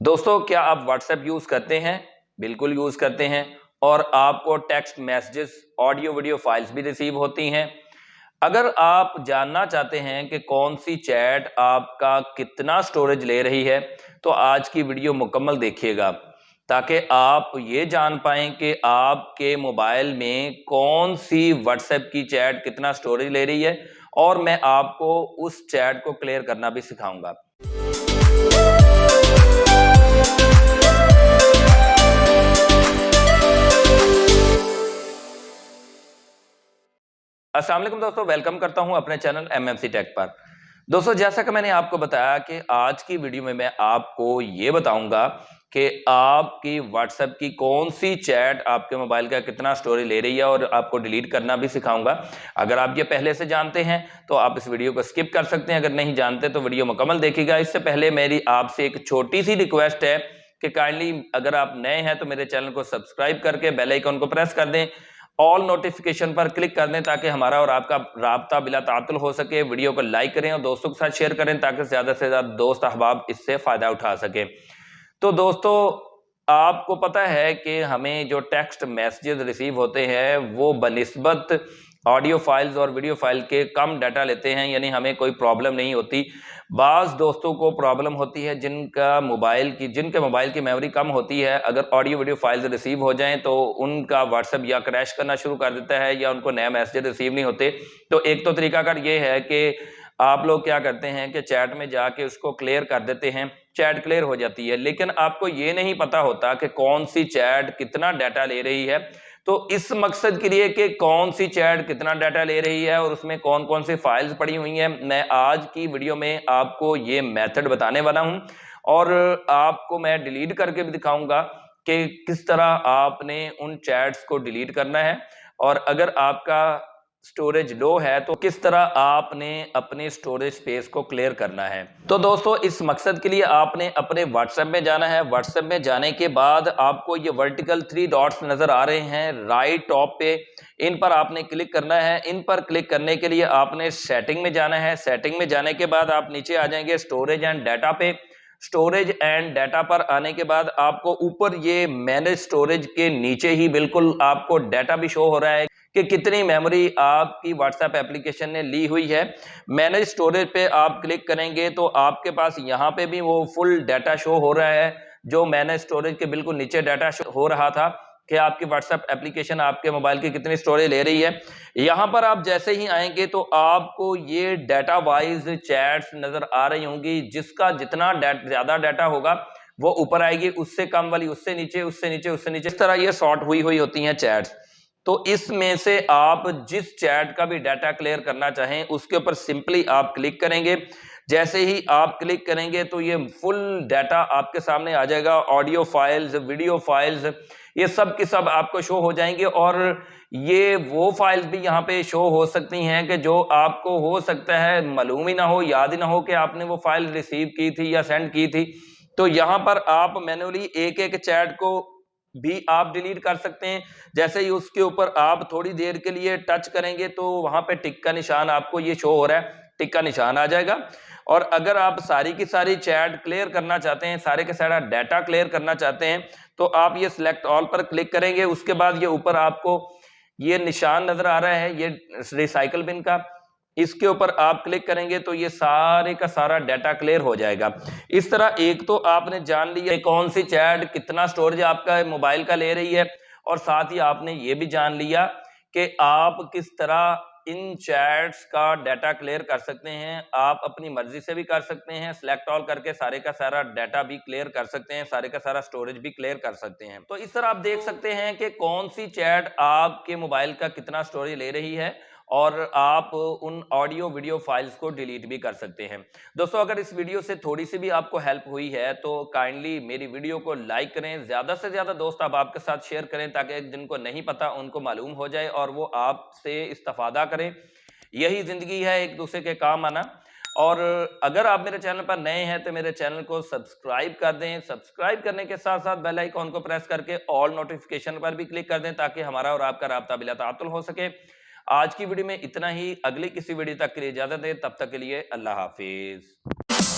दोस्तों, क्या आप व्हाट्सएप यूज करते हैं? बिल्कुल यूज करते हैं। और आपको text messages, audio video files भी रिसीव होती हैं। अगर आप जानना चाहते हैं कि कौन सी चैट आपका कितना स्टोरेज ले रही है, तो आज की वीडियो मुकम्मल देखिएगा ताकि आप ये जान पाएं कि आपके मोबाइल में कौन सी व्हाट्सएप की चैट कितना स्टोरेज ले रही है, और मैं आपको उस चैट को क्लियर करना भी सिखाऊंगा। अस्सलाम वालेकुम दोस्तों, वेलकम करता हूं अपने चैनल एमएमसी टेक पर। दोस्तों, जैसा कि मैंने आपको बताया कि आज की वीडियो में मैं आपको ये बताऊंगा कि आपकी व्हाट्सएप की कौन सी चैट आपके मोबाइल का कितना स्टोरेज ले रही है, और आपको डिलीट करना भी सिखाऊंगा। अगर आप ये पहले से जानते हैं तो आप इस वीडियो को स्किप कर सकते हैं, अगर नहीं जानते तो वीडियो मुकम्मल देखिएगा। इससे पहले मेरी आपसे एक छोटी सी रिक्वेस्ट है कि काइंडली अगर आप नए हैं तो मेरे चैनल को सब्सक्राइब करके बेल आइकन को प्रेस कर दें, ऑल नोटिफिकेशन पर क्लिक कर दें ताकि हमारा और आपका राब्ता बिला तातुल हो सके। वीडियो को लाइक करें और दोस्तों के साथ शेयर करें ताकि ज्यादा से ज्यादा दोस्त अहबाब इससे फायदा उठा सके। तो दोस्तों, आपको पता है कि हमें जो टेक्स्ट मैसेजेस रिसीव होते हैं वो बनिस्बत ऑडियो फाइल्स और वीडियो फाइल के कम डाटा लेते हैं, यानी हमें कोई प्रॉब्लम नहीं होती। बाज़ दोस्तों को प्रॉब्लम होती है जिनके मोबाइल की मेमोरी कम होती है। अगर ऑडियो वीडियो फाइल्स रिसीव हो जाएं तो उनका व्हाट्सएप या क्रैश करना शुरू कर देता है या उनको नए मैसेज रिसीव नहीं होते। तो एक तो तरीकाकार ये है कि आप लोग क्या करते हैं कि चैट में जाके उसको क्लियर कर देते हैं, चैट क्लियर हो जाती है। लेकिन आपको ये नहीं पता होता कि कौन सी चैट कितना डाटा ले रही है। तो इस मकसद के लिए कि कौन सी चैट कितना डाटा ले रही है और उसमें कौन कौन सी फाइल्स पड़ी हुई हैं, मैं आज की वीडियो में आपको ये मेथड बताने वाला हूं। और आपको मैं डिलीट करके भी दिखाऊंगा कि किस तरह आपने उन चैट्स को डिलीट करना है, और अगर आपका स्टोरेज लो है तो किस तरह आपने अपने स्टोरेज स्पेस को क्लियर करना है। तो दोस्तों, इस मकसद के लिए आपने अपने व्हाट्सएप में जाना है। व्हाट्सएप में जाने के बाद आपको ये वर्टिकल 3 डॉट्स नजर आ रहे हैं राइट टॉप पे, इन पर आपने क्लिक करना है। इन पर क्लिक करने के लिए आपने सेटिंग में जाना है। सेटिंग में जाने के बाद आप नीचे आ जाएंगे स्टोरेज एंड डाटा पे। स्टोरेज एंड डाटा पर आने के बाद आपको ऊपर ये मैनेज स्टोरेज के नीचे ही बिल्कुल आपको डाटा भी शो हो रहा है कि कितनी मेमोरी आपकी व्हाट्सएप एप्लीकेशन ने ली हुई है। मैनेज स्टोरेज पे आप क्लिक करेंगे तो आपके पास यहाँ पे भी वो फुल डाटा शो हो रहा है, जो मैनेज स्टोरेज के बिल्कुल नीचे डाटा शो हो रहा था कि आपकी व्हाट्सएप एप्लीकेशन आपके मोबाइल की कितनी स्टोरेज ले रही है। यहाँ पर आप जैसे ही आएंगे तो आपको ये डाटा वाइज चैट्स नजर आ रही होंगी, जिसका जितना ज्यादा डाटा होगा वो ऊपर आएगी, उससे कम वाली उससे नीचे, उससे नीचे, उससे नीचे। इस तरह ये सॉर्ट हुई होती हैं चैट्स। तो इसमें से आप जिस चैट का भी डाटा क्लियर करना चाहें उसके ऊपर सिंपली आप क्लिक करेंगे। जैसे ही आप क्लिक करेंगे तो ये फुल डाटा आपके सामने आ जाएगा। ऑडियो फाइल्स, वीडियो फाइल्स, ये सब की सब आपको शो हो जाएंगे। और ये वो फाइल्स भी यहाँ पे शो हो सकती हैं कि जो आपको हो सकता है मालूम ही ना हो, याद ही ना हो कि आपने वो फाइल रिसीव की थी या सेंड की थी। तो यहाँ पर आप मैन्युअली एक एक चैट को भी आप डिलीट कर सकते हैं। जैसे ही उसके ऊपर आप थोड़ी देर के लिए टच करेंगे तो वहां पे टिक का निशान आपको ये शो हो रहा है, टिक का निशान आ जाएगा। और अगर आप सारी की सारी चैट क्लियर करना चाहते हैं, सारे के सारा डाटा क्लियर करना चाहते हैं, तो आप ये सिलेक्ट ऑल पर क्लिक करेंगे। उसके बाद ये ऊपर आपको ये निशान नजर आ रहा है, ये रिसाइकल बिन का, इसके ऊपर आप क्लिक करेंगे तो ये सारे का सारा डाटा क्लियर हो जाएगा। इस तरह एक तो आपने जान लिया कौन सी चैट कितना स्टोरेज आपका मोबाइल का ले रही है, और साथ ही आपने ये भी जान लिया कि आप किस तरह इन चैट्स का डाटा क्लियर कर सकते हैं। आप अपनी मर्जी से भी कर सकते हैं, सिलेक्ट ऑल करके सारे का सारा डाटा भी क्लियर कर सकते हैं, सारे का सारा स्टोरेज भी क्लियर कर सकते हैं। तो इस तरह आप देख सकते हैं कि कौन सी चैट आपके मोबाइल का कितना स्टोरेज ले रही है, और आप उन ऑडियो वीडियो फाइल्स को डिलीट भी कर सकते हैं। दोस्तों, अगर इस वीडियो से थोड़ी सी भी आपको हेल्प हुई है तो काइंडली मेरी वीडियो को लाइक करें, ज्यादा से ज्यादा दोस्त आप आपके साथ शेयर करें ताकि जिनको नहीं पता उनको मालूम हो जाए और वो आपसे इस्तेफादा करें। यही जिंदगी है, एक दूसरे के काम आना। और अगर आप मेरे चैनल पर नए हैं तो मेरे चैनल को सब्सक्राइब कर दें। सब्सक्राइब करने के साथ साथ बेल आइकॉन को प्रेस करके ऑल नोटिफिकेशन पर भी क्लिक कर दें ताकि हमारा और आपका राब्ता बिला तातुल हो सके। आज की वीडियो में इतना ही। अगली किसी वीडियो तक के लिए इजाजत दें, तब तक के लिए अल्लाह हाफिज।